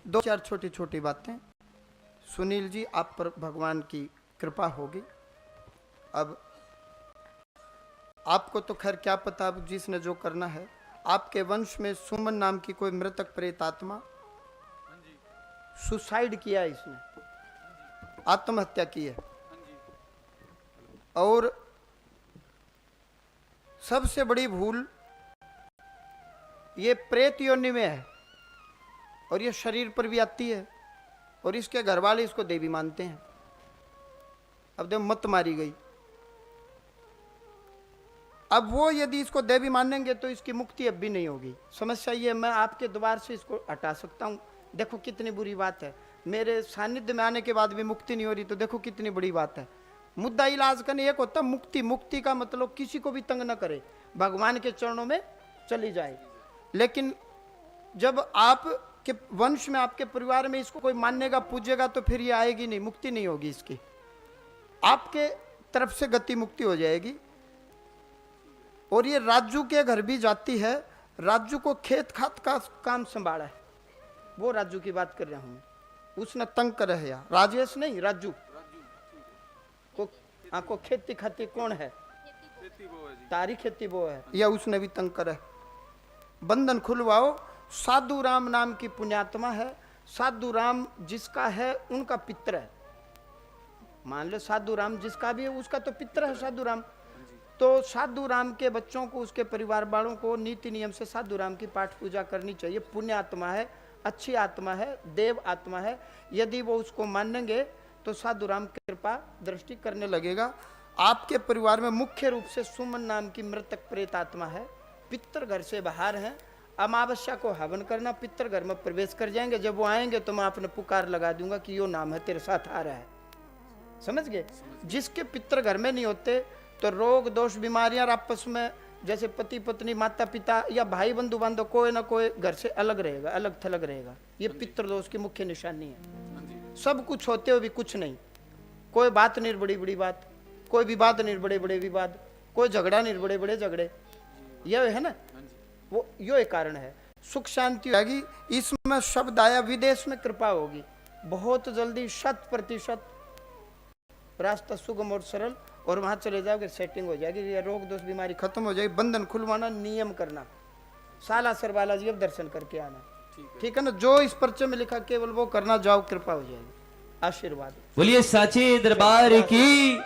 दो चार छोटी छोटी बातें। सुनील जी, आप पर भगवान की कृपा होगी। अब आपको तो खैर क्या पता, अब जिसने जो करना है। आपके वंश में सुमन नाम की कोई मृतक प्रेत आत्मा सुसाइड किया है, इसने आत्महत्या की है। और सबसे बड़ी भूल ये प्रेत योनि में है और ये शरीर पर भी आती है और इसके घर वाले इसको देवी मानते हैं। अब देखो मत मारी गई। अब वो यदि इसको देवी मानेंगे तो इसकी मुक्ति अब भी नहीं होगी। समस्या ये, मैं आपके द्वार से इसको हटा सकता हूं। देखो कितनी बुरी बात है, मेरे सानिध्य में आने के बाद भी मुक्ति नहीं हो रही, तो देखो कितनी बड़ी बात है। मुद्दा इलाज करने एक होता मुक्ति। मुक्ति का मतलब किसी को भी तंग न करे, भगवान के चरणों में चली जाए। लेकिन जब आपके वंश में, आपके परिवार में इसको कोई मानेगा पूजेगा तो फिर ये आएगी नहीं, मुक्ति नहीं होगी इसकी। आपके तरफ से गति मुक्ति हो जाएगी। और ये राजू के घर भी जाती है। राजू को खेत खात का काम संभाला है, वो राजू की बात कर रहा हूं मैं। उसने तंग करे है यार, राजेश नहीं, राजू को खेती खाती कौन है, तारी खेती वो है, या उसने भी तंग करे। बंधन खुलवाओ। साधु राम नाम की पुण्यात्मा है। साधु राम जिसका है उनका पित्र है। मान लो साधु राम जिसका भी है उसका तो पित्र है साधु राम। तो साधु राम के बच्चों को, उसके परिवार वालों को नीति नियम से साधु राम की पाठ पूजा करनी चाहिए। पुण्य आत्मा है, अच्छी आत्मा है, देव आत्मा है। यदि वो उसको मानेंगे तो साधु राम कृपा दृष्टि करने लगेगा। आपके परिवार में मुख्य रूप से सुमन नाम की मृतक प्रेत आत्मा है। पितर घर से बाहर हैं। अमावस्या को हवन करना, पितर घर में प्रवेश कर जाएंगे। जब वो आएंगे तो मैं अपने पुकार लगा दूंगा कि यो नाम है तेरे साथ आ रहा है। समझ गए? जिसके पितर घर में नहीं होते तो रोग दोष बीमारियां आपस में, जैसे पति पत्नी माता पिता या भाई बंधु बांधव, कोई ना कोई घर से अलग रहेगा, अलग थलग रहेगा। ये पितृ दोष की मुख्य निशानी है। सब कुछ होते हुए भी कुछ नहीं, कोई बात नहीं बड़ी बड़ी बात, कोई विवाद नहीं बड़े बड़े विवाद, कोई झगड़ा नहीं बड़े बड़े झगड़े। यह है ना, वो यो एक कारण है। सुख शांति होगी। इसमें शब्द आया, विदेश में कृपा होगी बहुत जल्दी, 100% रास्ता सुगम और सरल, और वहां चले जाओगे सेटिंग हो जाएगी। ये रोग दोष बीमारी खत्म हो जाएगी। बंधन खुलवाना, नियम करना, सालासर बालाजी अब दर्शन करके आना, ठीक है ना। जो इस पर्चे में लिखा केवल वो करना, जाओ कृपा हो जाएगी। आशीर्वाद। बोलिए साचे दरबार की।